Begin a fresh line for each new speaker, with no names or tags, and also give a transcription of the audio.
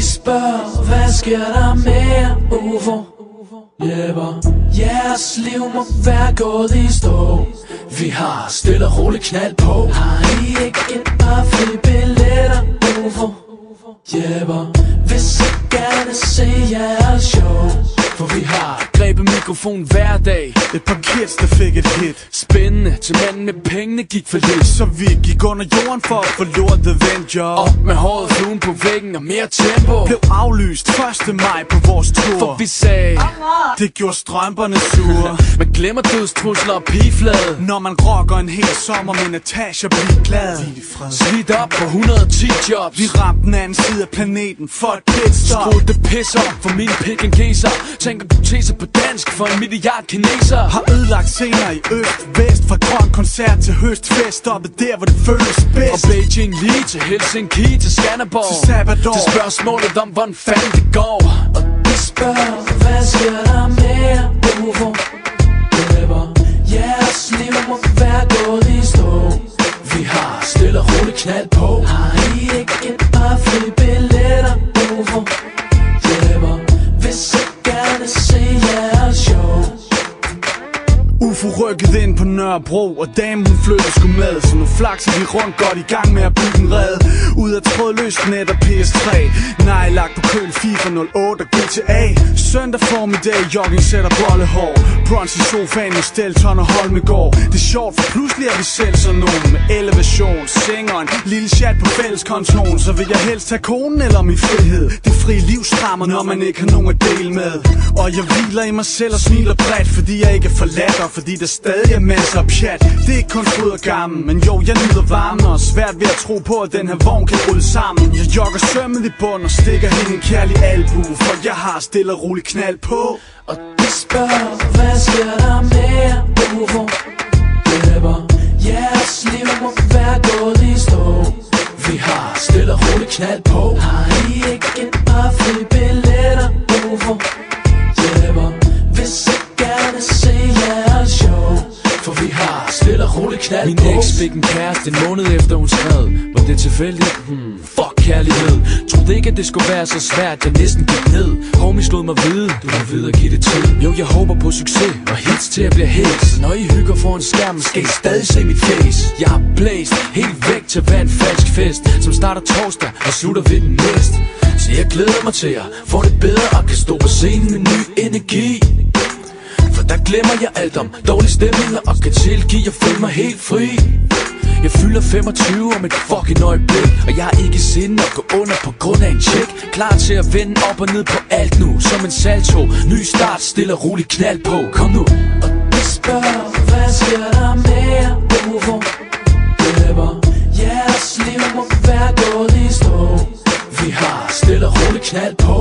spørger, hvad sker der med UFO? Jæber, jeres liv må være gået i stå. Vi har stille og roligt knald på. Har I ikke et par flybilletter, UFO? Jæber, hvis I gerne se jeres show. For vi har grebet mikrofon hver dag.
Et par kids, der fik et hit.
Spændende til manden med pengene gik for lidt.
Så vi gik under jorden for at få lortet vendt job.
Op med håret, fluen på væggen og mere tempo.
Blev aflyst 1. maj på vores tur.
For vi sagde,
det gjorde strømperne sure.
Man glemmer dødstrusler og pigeflade.
Når man rocker en hel sommer med Natasha, bliver glad.
Slidt op på 110 jobs.
Vi ramte den anden side af planeten for et pitstop.
Skruet det pis op for min pikangeser. Tænker du til sig på dansk for 1 milliard kineser.
Har ødelagt scener i øst, vest. Fra grøn koncert til høstfest. Stoppet der, hvor det føles bedst.
Og Beijing lige til Helsinki til Skanderborg.
Til Sabador.
Til spørgsmålet om hvordan fanden det går. Og de spørger, hvad sker der med UFO? Jæber, jeres liv må være gået i stå. Vi har stille og roligt knald på. Har I ikke et par flybilletter, UFO? Jæber, hvis I gerne se jeres show.
UFO rykkede ind på Nørrebro, og damen hun flyttede sgu med. Så nu flakser vi rundt godt i gang med at bygge en red. Ud af trådløst net og PS3. Nejlagt på køl, FIFA 08 og GTA. Søndag formiddag, jogging-sæt og bollehår. Brunch i sofaen med Stelton og Holmegård. Det er sjovt, for pludselig er vi selv sådan nogen med elevation. Singeren, lille chat på fælleskontoen. Så vil jeg helst have konen eller min frihed. Det frie liv strammer, når man ikke har nogen at dele med. Og jeg hviler i mig selv og smiler bredt, fordi jeg ikke er forladt, og fordi der stadig er masser af pjat. Det er ikke kun fryd og gammel, men jo, jeg nyder varmen. Og svært ved at tro på, at den her vogn kan rulle sammen. Jeg jogger sømmet i bund og stikker hende en kærlig albu, for jeg har stille og roligt knald på.
Og de spørger, hvad sker der med UFO? Jæber, jeres liv må være gået i stå. Vi har stille og roligt knald på. Har I ikke et par flybilletter, UFO? Jæber, hvis I gerne se jeres show. For vi har stille og roligt knald på. Min eks fik en kæreste en måned efter hun skrev. Var det tilfældigt? Fuck kærlighed. Troede ikke at det skulle være så svært. Jeg næsten gik ned. Homie slog mig vide. Du må videre give det tid. Jo, jeg håber på succes og hits til at blive hits. Når I hygger foran skærmen, skal I stadig se mit face. Jeg har blæst helt væk til hver en falsk fest, som starter torsdag og slutter ved den næste. Så jeg glæder mig til at få det bedre og kan stå på scenen med ny energi. For der glemmer jeg alt om dårlige stemninger og kan tilgive og føle mig helt fri. Jeg fylder 25 om et fucking øjeblik, og jeg er ikke sinde at gå under på grund af en check. Klar til at vende op og ned på alt nu, som en salto. Ny start, stille og roligt knald på. Kom nu. Og de spørger, hvad sker der med UFO? Jæber, jeres liv må være gået i stå. Vi har stille og roligt knald på.